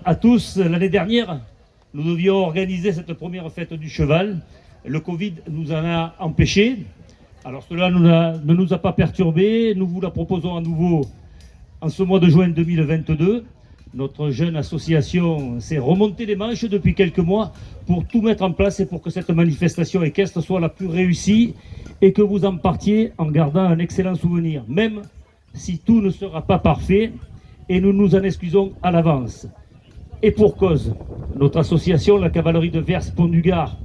à tous. L'année dernière, nous devions organiser cette première fête du cheval. Le Covid nous en a empêchés. Alors cela ne nous a pas perturbés. Nous vous la proposons à nouveau en ce mois de juin 2022. Notre jeune association s'est remontée les manches depuis quelques mois pour tout mettre en place et pour que cette manifestation équestre soit la plus réussie et que vous en partiez en gardant un excellent souvenir, même si tout ne sera pas parfait, et nous nous en excusons à l'avance. Et pour cause, notre association, la cavalerie de Vers Pont du Gard,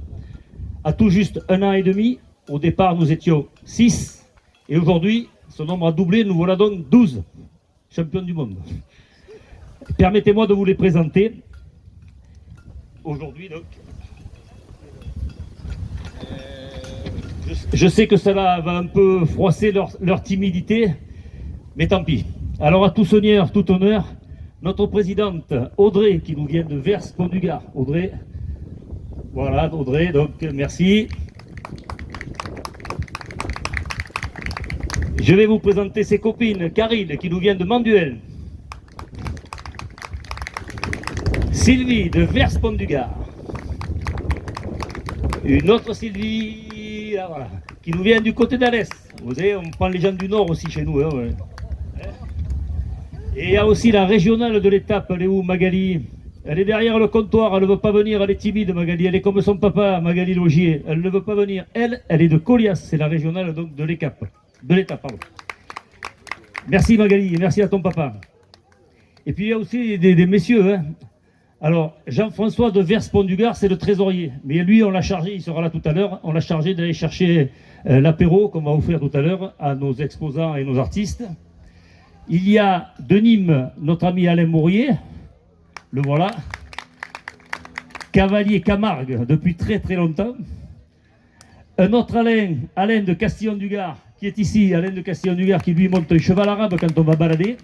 a tout juste 1 an et demi. Au départ, nous étions 6, et aujourd'hui, ce nombre a doublé, nous voilà donc 12 champions du monde. Permettez-moi de vous les présenter. Aujourd'hui, donc, je sais que cela va un peu froisser leur timidité, mais tant pis. Alors à tout seigneur, tout honneur, notre présidente Audrey, qui nous vient de Vers Pont du Gard. Audrey, voilà Audrey, donc merci. Je vais vous présenter ses copines, Karine, qui nous vient de Manduel. Sylvie de Vers Pont du Gard. Une autre Sylvie, là, voilà, qui nous vient du côté d'Alès. Vous savez, on prend les gens du Nord aussi chez nous. Hein, ouais. Et il y a aussi la régionale de l'étape, elle est où Magali? Elle est derrière le comptoir, elle ne veut pas venir, elle est timide Magali, elle est comme son papa, Magali Logier, elle ne veut pas venir. Elle est de Colias, c'est la régionale donc de l'étape, pardon. Merci Magali, merci à ton papa. Et puis il y a aussi des messieurs, hein. Alors, Jean-François de Vers Pont du Gard, c'est le trésorier. Mais lui, on l'a chargé, il sera là tout à l'heure, on l'a chargé d'aller chercher l'apéro qu'on va offrir tout à l'heure à nos exposants et nos artistes. Il y a de Nîmes, notre ami Alain Mourier, le voilà. Cavalier Camargue, depuis très très longtemps. Un autre Alain de Castillon-du-Gard, qui est ici, Alain de Castillon-du-Gard, qui lui monte un cheval arabe quand on va balader.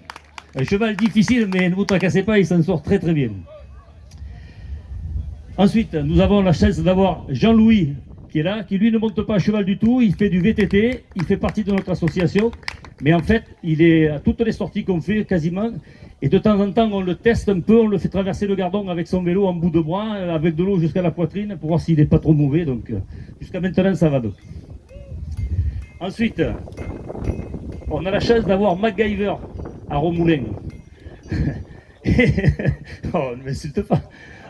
Un cheval difficile, mais ne vous tracassez pas, il s'en sort très très bien. Ensuite, nous avons la chance d'avoir Jean-Louis qui est là, qui lui ne monte pas à cheval du tout, il fait du VTT, il fait partie de notre association, mais en fait, il est à toutes les sorties qu'on fait quasiment, et de temps en temps, on le teste un peu, on le fait traverser le Gardon avec son vélo en bout de bras, avec de l'eau jusqu'à la poitrine, pour voir s'il n'est pas trop mauvais, donc jusqu'à maintenant, ça va donc. Ensuite, on a la chance d'avoir MacGyver à Romoulin. Oh, ne m'insulte pas.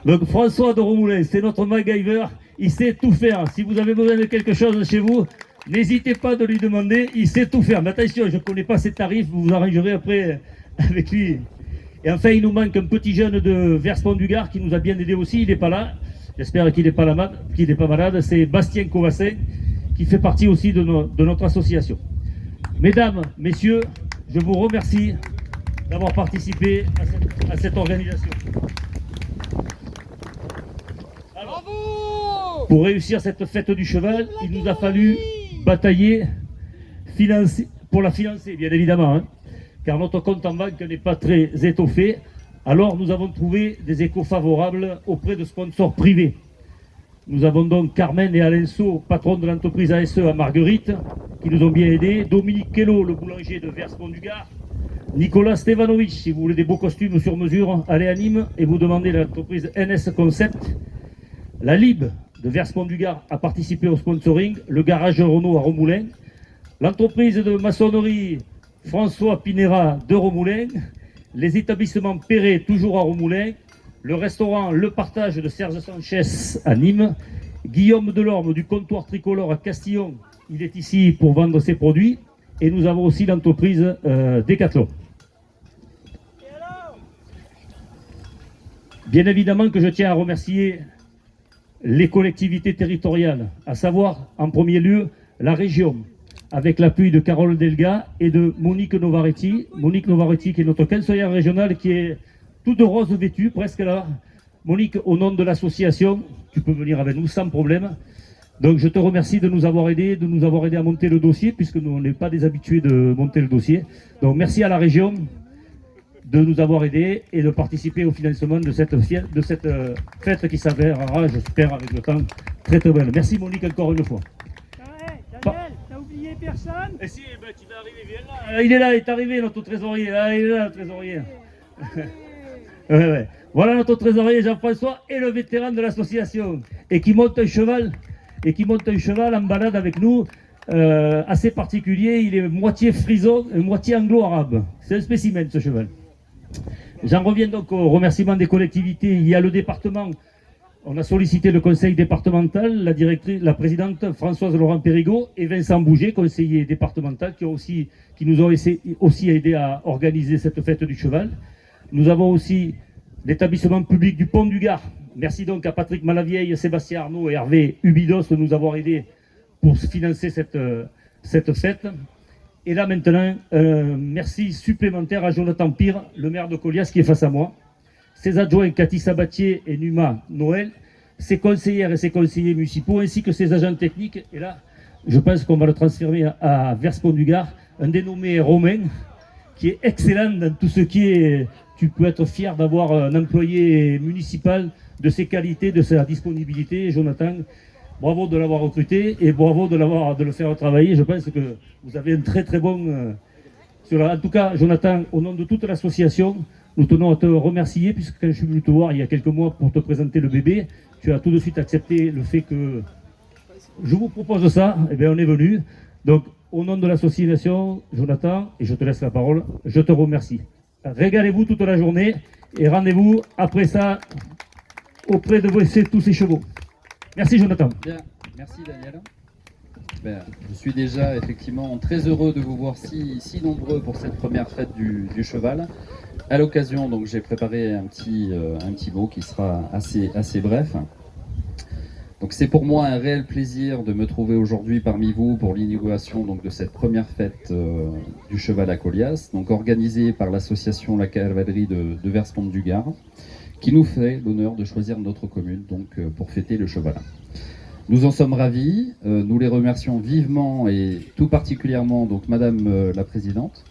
Donc François de Romoulin, c'est notre MacGyver, il sait tout faire. Si vous avez besoin de quelque chose chez vous, n'hésitez pas de lui demander, il sait tout faire. Mais attention, je ne connais pas ses tarifs, vous vous arrangerez après avec lui. Et enfin, il nous manque un petit jeune de Vers Pont du Gard qui nous a bien aidé aussi, il n'est pas là. J'espère qu'il n'est pas malade. C'est Bastien Covassin qui fait partie aussi de notre association. Mesdames, messieurs, je vous remercie d'avoir participé à cette organisation. Alors, pour réussir cette fête du cheval, il nous a fallu batailler pour la financer, bien évidemment, hein, car notre compte en banque n'est pas très étoffé. Alors nous avons trouvé des échos favorables auprès de sponsors privés. Nous avons donc Carmen et Alain Sau, patrons de l'entreprise ASE à Marguerite, qui nous ont bien aidés. Dominique Kello, le boulanger de Vers Pont du Gard. Nicolas Stevanovic, si vous voulez des beaux costumes sur mesure, allez à Nîmes et vous demandez l'entreprise NS Concept. La Lib de Vers Pont du Gard a participé au sponsoring. Le garage Renault à Romoulin. L'entreprise de maçonnerie François Pinera de Romoulin. Les établissements Perret, toujours à Romoulin. Le restaurant Le Partage de Serge Sanchez à Nîmes. Guillaume Delorme du comptoir tricolore à Castillon, il est ici pour vendre ses produits. Et nous avons aussi l'entreprise Decathlon. Bien évidemment que je tiens à remercier les collectivités territoriales, à savoir en premier lieu la région, avec l'appui de Carole Delga et de Monique Novaretti. Monique Novaretti qui est notre conseillère régionale, qui est toute rose vêtue, presque là. Monique, au nom de l'association, tu peux venir avec nous sans problème. Donc je te remercie de nous avoir aidés, à monter le dossier, puisque nous on n'est pas des habitués de monter le dossier. Donc merci à la région de nous avoir aidés et de participer au financement de cette fête qui s'avérera, j'espère, avec le temps, très très belle. Merci Monique encore une fois. Daniel, t'as oublié personne? Eh si, ben, tu vas arriver, viens là. Il est là, il est arrivé notre trésorier. Ah, il est là, le trésorier. Ouais. Voilà notre trésorier Jean-François et le vétéran de l'association. Et qui monte un cheval en balade avec nous. Assez particulier, il est moitié frison, moitié anglo-arabe. C'est un spécimen ce cheval. J'en reviens donc au remerciement des collectivités. Il y a le département. On a sollicité le conseil départemental, la présidente Françoise Laurent Périgot et Vincent Bouget, conseiller départemental, qui nous ont aussi aidé à organiser cette fête du cheval. Nous avons aussi l'établissement public du Pont du Gard. Merci donc à Patrick Malavieille, Sébastien Arnaud et Hervé Ubidos de nous avoir aidés pour financer cette fête. Et là maintenant, merci supplémentaire à Jonathan Pire, le maire de Colias qui est face à moi, ses adjoints Cathy Sabatier et Numa Noël, ses conseillères et ses conseillers municipaux, ainsi que ses agents techniques. Et là, je pense qu'on va le transférer à Verspont du Gard, un dénommé Romain, qui est excellent dans tout ce qui est... Tu peux être fier d'avoir un employé municipal de ses qualités, de sa disponibilité. Jonathan, bravo de l'avoir recruté et bravo de le faire travailler. Je pense que vous avez un très très bon... En tout cas, Jonathan, au nom de toute l'association, nous tenons à te remercier, puisque quand je suis venu te voir il y a quelques mois pour te présenter le bébé, tu as tout de suite accepté le fait que je vous propose ça, et bien on est venu. Donc, au nom de l'association, Jonathan, et je te laisse la parole, je te remercie. Régalez-vous toute la journée et rendez-vous après ça auprès de tous ces chevaux. Merci Jonathan. Bien, merci Daniel. Je suis déjà effectivement très heureux de vous voir si nombreux pour cette première fête du cheval. À l'occasion, donc j'ai préparé un petit mot qui sera assez bref. Donc c'est pour moi un réel plaisir de me trouver aujourd'hui parmi vous pour l'inauguration donc de cette première fête du cheval à Colias, donc organisée par l'association La Cavalerie de Verspont du Gard, qui nous fait l'honneur de choisir notre commune donc pour fêter le cheval. Nous en sommes ravis, nous les remercions vivement et tout particulièrement donc Madame la Présidente,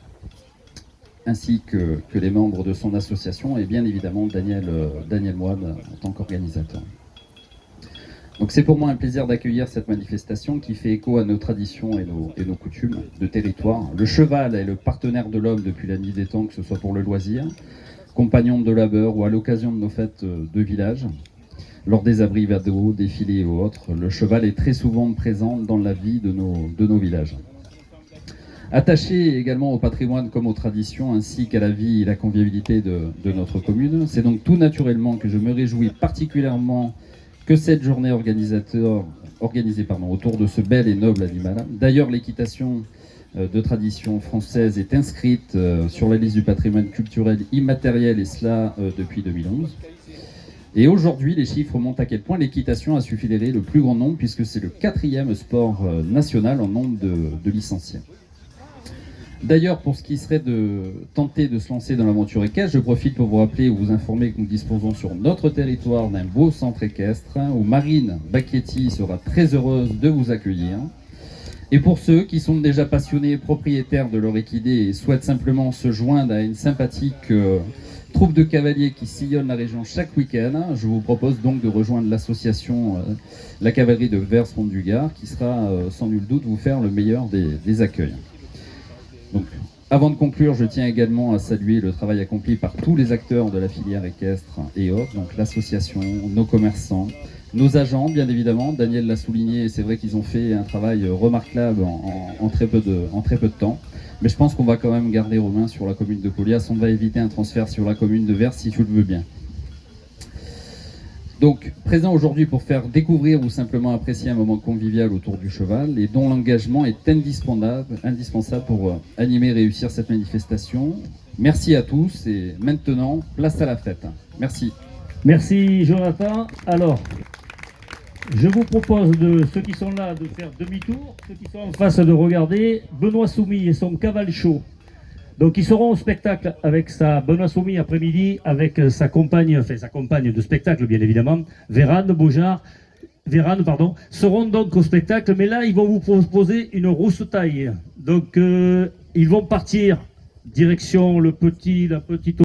ainsi que les membres de son association et bien évidemment Daniel Moine en tant qu'organisateur. Donc c'est pour moi un plaisir d'accueillir cette manifestation qui fait écho à nos traditions et nos coutumes de territoire. Le cheval est le partenaire de l'homme depuis la nuit des temps, que ce soit pour le loisir, compagnon de labeur ou à l'occasion de nos fêtes de village. Lors des abrivadaux, défilés et autres, le cheval est très souvent présent dans la vie de nos villages. Attaché également au patrimoine comme aux traditions, ainsi qu'à la vie et la convivialité de notre commune, c'est donc tout naturellement que je me réjouis particulièrement que cette journée organisée autour de ce bel et noble animal. D'ailleurs, l'équitation de tradition française est inscrite sur la liste du patrimoine culturel immatériel, et cela depuis 2011. Et aujourd'hui, les chiffres montrent à quel point l'équitation a su fédérer le plus grand nombre, puisque c'est le 4e sport national en nombre de licenciés. D'ailleurs, pour ce qui serait de tenter de se lancer dans l'aventure équestre, je profite pour vous rappeler ou vous informer que nous disposons sur notre territoire d'un beau centre équestre où Marine Bacchetti sera très heureuse de vous accueillir. Et pour ceux qui sont déjà passionnés propriétaires de leur équidé et souhaitent simplement se joindre à une sympathique troupe de cavaliers qui sillonne la région chaque week-end, je vous propose donc de rejoindre l'association La Cavalerie de Verspont du Gard, qui sera sans nul doute vous faire le meilleur des accueils. Donc, avant de conclure, je tiens également à saluer le travail accompli par tous les acteurs de la filière équestre et autres, donc l'association, nos commerçants, nos agents, bien évidemment. Daniel l'a souligné, et c'est vrai qu'ils ont fait un travail remarquable en très peu de temps. Mais je pense qu'on va quand même garder Romain sur la commune de Colias. On va éviter un transfert sur la commune de Vers si tu le veux bien. Donc, présent aujourd'hui pour faire découvrir ou simplement apprécier un moment convivial autour du cheval et dont l'engagement est indispensable pour animer et réussir cette manifestation. Merci à tous et maintenant, place à la fête. Merci. Merci Jonathan. Alors, je vous propose ceux qui sont là de faire demi-tour, ceux qui sont en face de regarder Benoît Soumy et son Caval Show. Donc ils seront au spectacle avec Benoît Soumy après-midi, avec sa compagne de spectacle bien évidemment, Vérane, seront donc au spectacle, mais là ils vont vous proposer une rousse taille. Donc ils vont partir direction la petite